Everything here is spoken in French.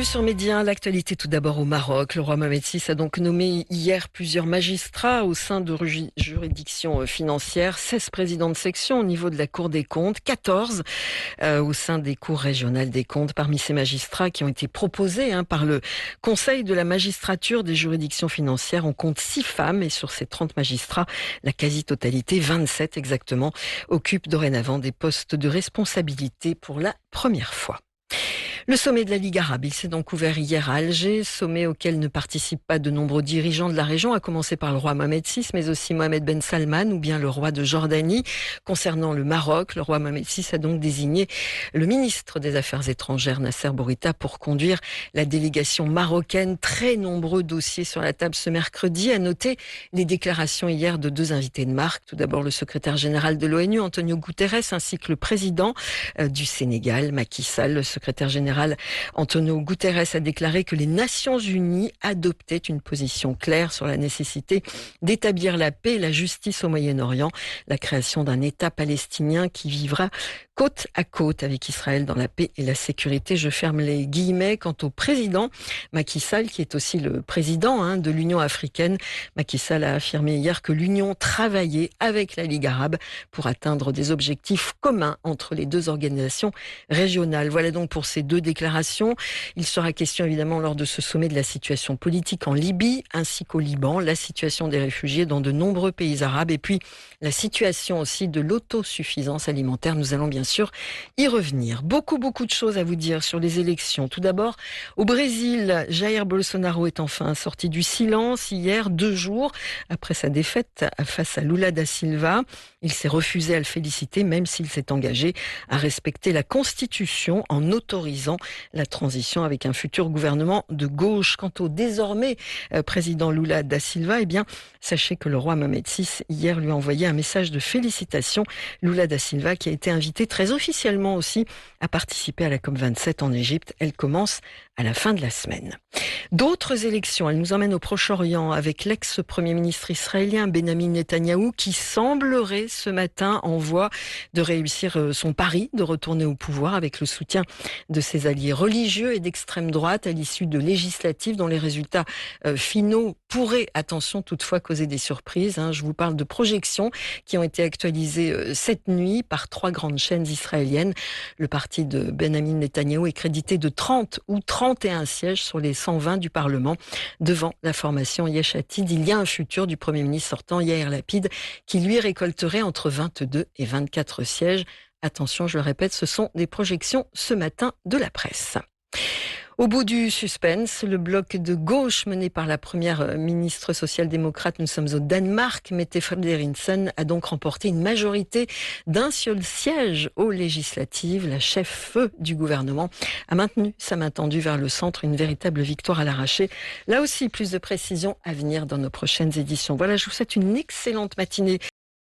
Bienvenue sur Média. L'actualité tout d'abord au Maroc. Le roi Mohamed VI a donc nommé hier plusieurs magistrats au sein de juridictions financières, 16 présidents de section au niveau de la Cour des comptes, 14 au sein des cours régionales des comptes. Parmi ces magistrats qui ont été proposés par le Conseil de la magistrature des juridictions financières, on compte 6 femmes et sur ces 30 magistrats, la quasi-totalité, 27 exactement, occupent dorénavant des postes de responsabilité pour la première fois. Le sommet de la Ligue arabe, il s'est donc ouvert hier à Alger, sommet auquel ne participent pas de nombreux dirigeants de la région, à commencer par le roi Mohamed VI, mais aussi Mohamed Ben Salman ou bien le roi de Jordanie. Concernant le Maroc, le roi Mohamed VI a donc désigné le ministre des Affaires étrangères, Nasser Bourita, pour conduire la délégation marocaine. Très nombreux dossiers sur la table ce mercredi. À noter les déclarations hier de 2 invités de marque. Tout d'abord le secrétaire général de l'ONU, Antonio Guterres, ainsi que le président du Sénégal, Macky Sall. Le secrétaire général Antonio Guterres a déclaré que les Nations Unies adoptaient une position claire sur la nécessité d'établir la paix et la justice au Moyen-Orient, la création d'un État palestinien qui vivra côte à côte avec Israël dans la paix et la sécurité. Je ferme les guillemets. Quant au président Macky Sall, qui est aussi le président de l'Union africaine, Macky Sall a affirmé hier que l'Union travaillait avec la Ligue arabe pour atteindre des objectifs communs entre les deux organisations régionales. Voilà donc pour ces 2 déclarations. Il sera question évidemment lors de ce sommet de la situation politique en Libye ainsi qu'au Liban, la situation des réfugiés dans de nombreux pays arabes et puis la situation aussi de l'autosuffisance alimentaire. Nous allons bien sûr y revenir. Beaucoup de choses à vous dire sur les élections. Tout d'abord, au Brésil, Jair Bolsonaro est enfin sorti du silence hier, 2 jours après sa défaite face à Lula da Silva. Il s'est refusé à le féliciter, même s'il s'est engagé à respecter la Constitution en autorisant la transition avec un futur gouvernement de gauche. Quant au désormais président Lula da Silva, sachez que le roi Mohamed VI hier lui a envoyé un message de félicitations. Lula da Silva qui a été invité très officiellement aussi à participer à la COP27 en Égypte. Elle commence à la fin de la semaine. D'autres élections, elles nous emmènent au Proche-Orient avec l'ex-premier ministre israélien Benjamin Netanyahou qui semblerait ce matin en voie de réussir son pari de retourner au pouvoir avec le soutien de ses alliés religieux et d'extrême droite à l'issue de législatives dont les résultats finaux pourraient, attention toutefois, causer des surprises. Je vous parle de projections qui ont été actualisées cette nuit par 3 grandes chaînes israéliennes. Le parti de Benjamin Netanyahou est crédité de 30 ou 31 sièges sur les 120 du Parlement. Devant la formation Yesh Atid, il y a un futur du Premier ministre sortant, Yair Lapid, qui lui récolterait entre 22 et 24 sièges. Attention, je le répète, ce sont des projections ce matin de la presse. Au bout du suspense, le bloc de gauche mené par la première ministre social-démocrate, nous sommes au Danemark, Mette Frederiksen, a donc remporté une majorité d'un seul siège aux législatives. La chef-feu du gouvernement a maintenu sa main tendue vers le centre, une véritable victoire à l'arraché. Là aussi, plus de précisions à venir dans nos prochaines éditions. Voilà, je vous souhaite une excellente matinée.